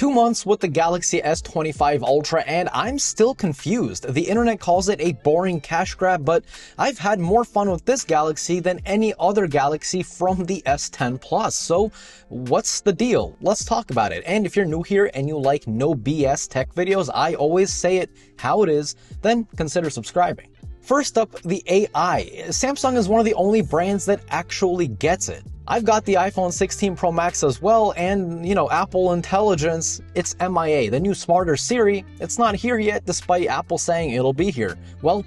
2 months with the Galaxy S25 Ultra and I'm still confused. The internet calls it a boring cash grab, but I've had more fun with this Galaxy than any other Galaxy from the S10 Plus. So what's the deal? Let's talk about it. And if you're new here and you like no BS tech videos, I always say it how it is, then consider subscribing. First up, the AI. Samsung is one of the only brands that actually gets it. I've got the iPhone 16 Pro Max as well, and Apple Intelligence, it's MIA. The new smarter Siri, it's not here yet despite Apple saying it'll be here. Well,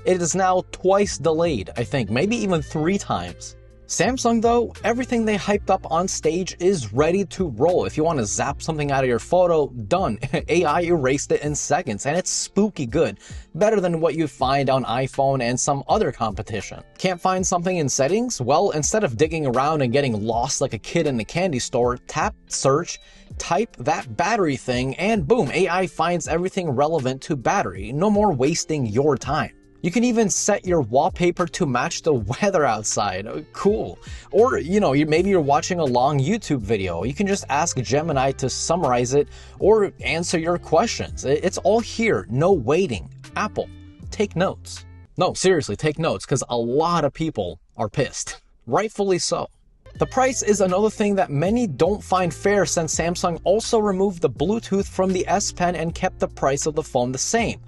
it is now twice delayed, I think, maybe even 3 times. Samsung though, everything they hyped up on stage is ready to roll. If you want to zap something out of your photo, done. AI erased it in seconds, and it's spooky good. Better than what you find on iPhone and some other competition. Can't find something in settings? Well, instead of digging around and getting lost like a kid in the candy store, tap search, type that battery thing, and boom, AI finds everything relevant to battery. No more wasting your time. You can even set your wallpaper to match the weather outside. Cool. Or, maybe you're watching a long YouTube video. You can just ask Gemini to summarize it or answer your questions. It's all here. No waiting. Apple, take notes. No, seriously, take notes, because a lot of people are pissed. Rightfully so. The price is another thing that many don't find fair, since Samsung also removed the Bluetooth from the S Pen and kept the price of the phone the same.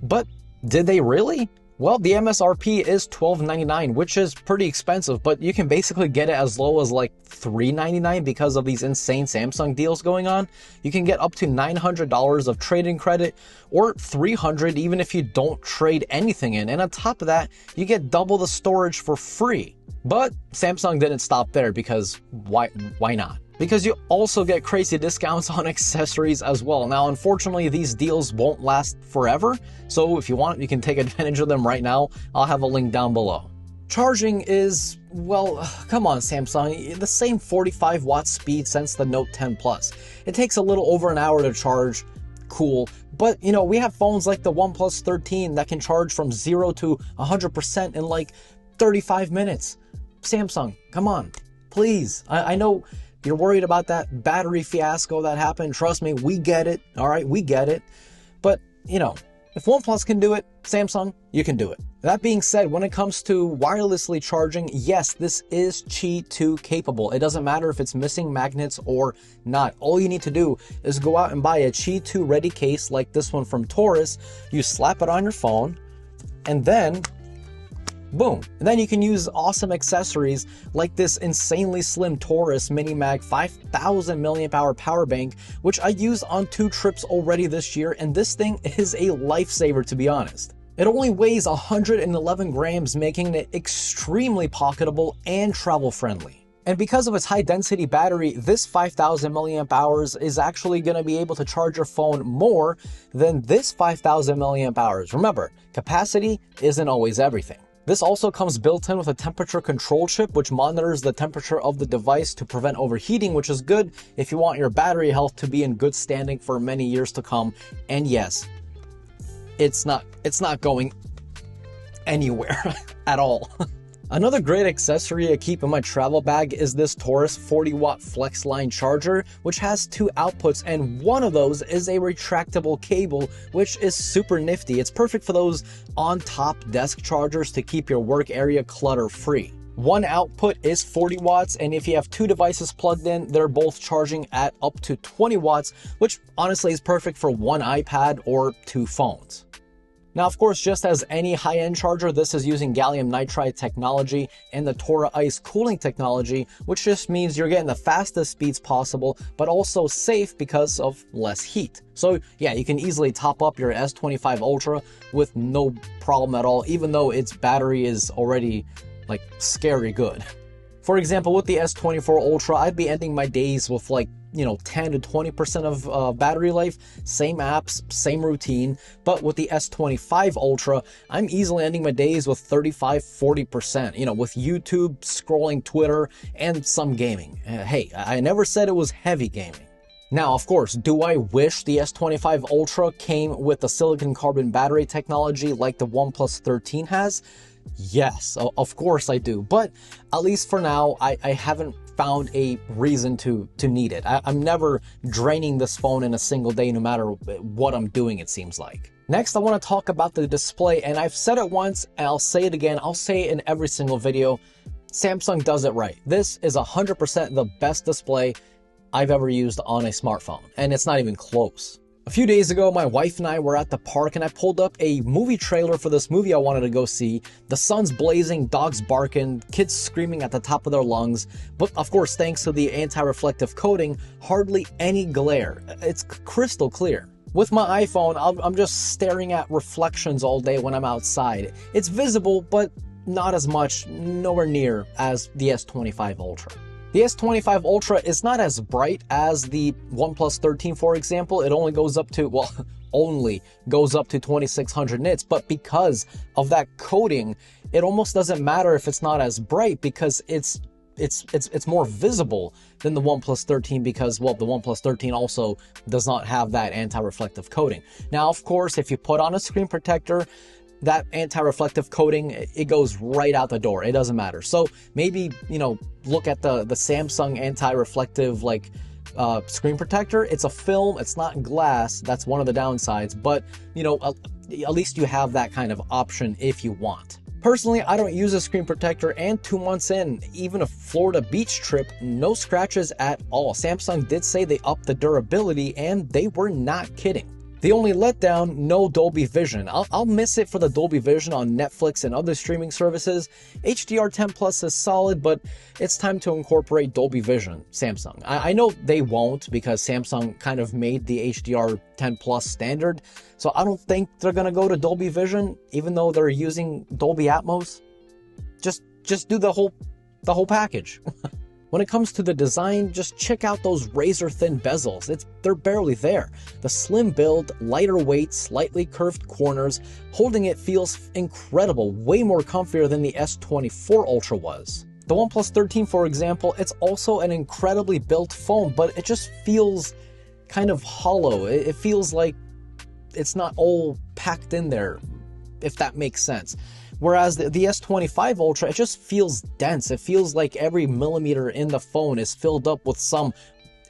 But did they really? Well, the MSRP is $1299, which is pretty expensive, but you can basically get it as low as like $399 because of these insane Samsung deals going on. You can get up to $900 of trade-in credit, or $300 even if you don't trade anything in. And on top of that, you get double the storage for free. But Samsung didn't stop there, because why not? Because you also get crazy discounts on accessories as well. Now, unfortunately, these deals won't last forever, so if you want, you can take advantage of them right now. I'll have a link down below. Charging is, well, come on Samsung, the same 45 watt speed since the Note 10 Plus. It takes a little over an hour to charge, cool, but we have phones like the OnePlus 13 that can charge from 0 to 100% in like 35 minutes. Samsung, come on, please. I know you're worried about that battery fiasco that happened. Trust me, we get it. All right, we get it. But, if OnePlus can do it, Samsung, you can do it. That being said, when it comes to wirelessly charging, yes, this is Qi 2 capable. It doesn't matter if it's missing magnets or not. All you need to do is go out and buy a Qi 2 ready case like this one from TORRAS. You slap it on your phone, and then boom. And then you can use awesome accessories like this insanely slim TORRAS MiniMag 5000 mAh power bank, which I used on 2 trips already this year, and this thing is a lifesaver, to be honest. It only weighs 111 grams, making it extremely pocketable and travel friendly. And because of its high density battery, this 5000 mAh is actually going to be able to charge your phone more than this 5000 mAh. Remember, capacity isn't always everything. This also comes built in with a temperature control chip, which monitors the temperature of the device to prevent overheating, which is good if you want your battery health to be in good standing for many years to come. And yes, it's not going anywhere at all. Another great accessory I keep in my travel bag is this TORRAS 40-watt FlexLine charger, which has 2 outputs, and one of those is a retractable cable, which is super nifty. It's perfect for those on-top desk chargers to keep your work area clutter-free. One output is 40 watts, and if you have 2 devices plugged in, they're both charging at up to 20 watts, which honestly is perfect for 1 iPad or 2 phones. Now, of course, just as any high-end charger, this is using gallium nitride technology and the Torra Ice cooling technology, which just means you're getting the fastest speeds possible, but also safe because of less heat. So yeah, you can easily top up your S25 Ultra with no problem at all, even though its battery is already like scary good. For example, with the S24 Ultra, I'd be ending my days with like 10 to 20% of battery life, same apps, same routine. But with the S25 Ultra, I'm easily ending my days with 35-40%, with YouTube, scrolling Twitter, and some gaming. Hey, I never said it was heavy gaming. Now, of course, do I wish the S25 Ultra came with the silicon carbon battery technology like the OnePlus 13 has? Yes, of course I do. But at least for now, I haven't found a reason to need it. I'm never draining this phone in a single day, no matter what I'm doing, it seems like. Next, I want to talk about the display, and I've said it once and I'll say it again. I'll say it in every single video. Samsung does it right. This is 100% the best display I've ever used on a smartphone, and it's not even close. A few days ago, my wife and I were at the park and I pulled up a movie trailer for this movie I wanted to go see. The sun's blazing, dogs barking, kids screaming at the top of their lungs. But of course, thanks to the anti-reflective coating, hardly any glare. It's crystal clear. With my iPhone, I'm just staring at reflections all day when I'm outside. It's visible, but not as much, nowhere near as the S25 Ultra. The S25 Ultra is not as bright as the OnePlus 13, for example. It only goes up to, well, only goes up to 2600 nits, but because of that coating, it almost doesn't matter if it's not as bright because it's more visible than the OnePlus 13 because, well, the OnePlus 13 also does not have that anti-reflective coating. Now, of course, if you put on a screen protector, that anti-reflective coating, it goes right out the door. It doesn't matter. So maybe, you know, look at the Samsung anti-reflective like screen protector. It's a film, it's not glass. That's one of the downsides, but you know, at least you have that kind of option if you want. Personally, I don't use a screen protector, and 2 months in, even a Florida beach trip, no scratches at all. Samsung did say they upped the durability, and they were not kidding. The only letdown, no Dolby Vision. I'll miss it for the Dolby Vision on Netflix and other streaming services. HDR10 Plus is solid, but it's time to incorporate Dolby Vision, Samsung. I know they won't because Samsung kind of made the HDR10 Plus standard, so I don't think they're gonna go to Dolby Vision, even though they're using Dolby Atmos. Just do the whole package. When it comes to the design, just check out those razor-thin bezels. They're barely there. The slim build, lighter weight, slightly curved corners, holding it feels incredible, way more comfier than the S24 Ultra was. The OnePlus 13, for example, it's also an incredibly built phone, but it just feels kind of hollow. It feels like it's not all packed in there, if that makes sense. Whereas the S25 Ultra, it just feels dense. It feels like every millimeter in the phone is filled up with some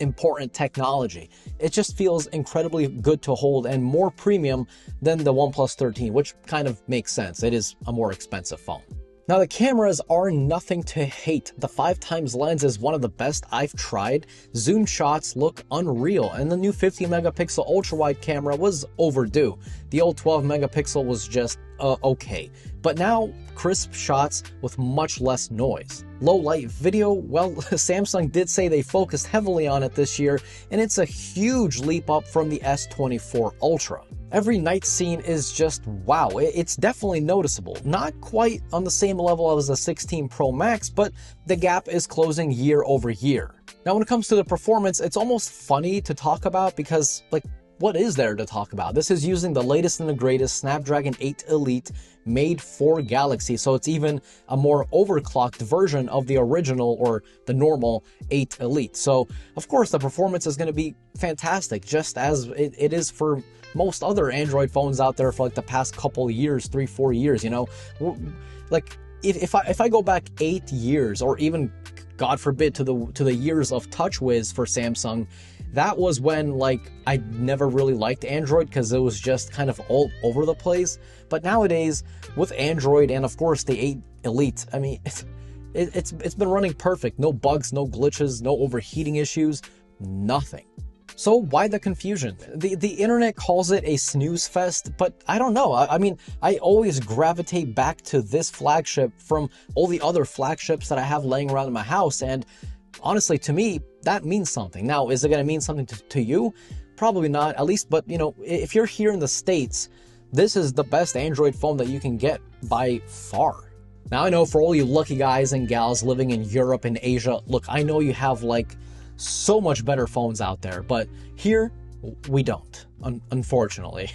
important technology. It just feels incredibly good to hold and more premium than the OnePlus 13, which kind of makes sense. It is a more expensive phone. Now, the cameras are nothing to hate. The 5x lens is one of the best I've tried. Zoom shots look unreal, and the new 50-megapixel ultra-wide camera was overdue. The old 12-megapixel was just okay. But now, crisp shots with much less noise. Low-light video, well, Samsung did say they focused heavily on it this year, and it's a huge leap up from the S24 Ultra. Every night scene is just wow. It's definitely noticeable. Not quite on the same level as the 16 Pro Max, but the gap is closing year over year. Now, when it comes to the performance, it's almost funny to talk about because, like, what is there to talk about? This is using the latest and the greatest Snapdragon 8 Elite made for Galaxy, so it's even a more overclocked version of the original or the normal 8 Elite. So, of course, the performance is going to be fantastic, just as it is for most other Android phones out there for like the past couple years, 3-4 years, you know? Like, if I go back 8 years, or even, God forbid, to the years of TouchWiz for Samsung, that was when, like, I never really liked Android because it was just kind of all over the place. But nowadays, with Android and of course the 8 Elite, I mean, it's been running perfect. No bugs, no glitches, no overheating issues, nothing. So why the confusion? The internet calls it a snooze fest, but I don't know. I mean, I always gravitate back to this flagship from all the other flagships that I have laying around in my house, and honestly, to me, that means something. Now, is it going to mean something to you? Probably not, at least, but you know, if you're here in the States, this is the best Android phone that you can get by far. Now, I know for all you lucky guys and gals living in Europe and Asia, look, I know you have like so much better phones out there, but here we don't, unfortunately.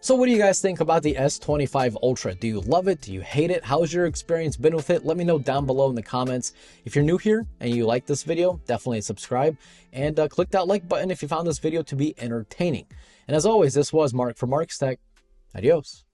So what do you guys think about the S25 Ultra? Do you love it? Do you hate it? How's your experience been with it? Let me know down below in the comments. If you're new here and you like this video, definitely subscribe and click that like button if you found this video to be entertaining. And as always, this was Mark from Mark's Tech. Adios.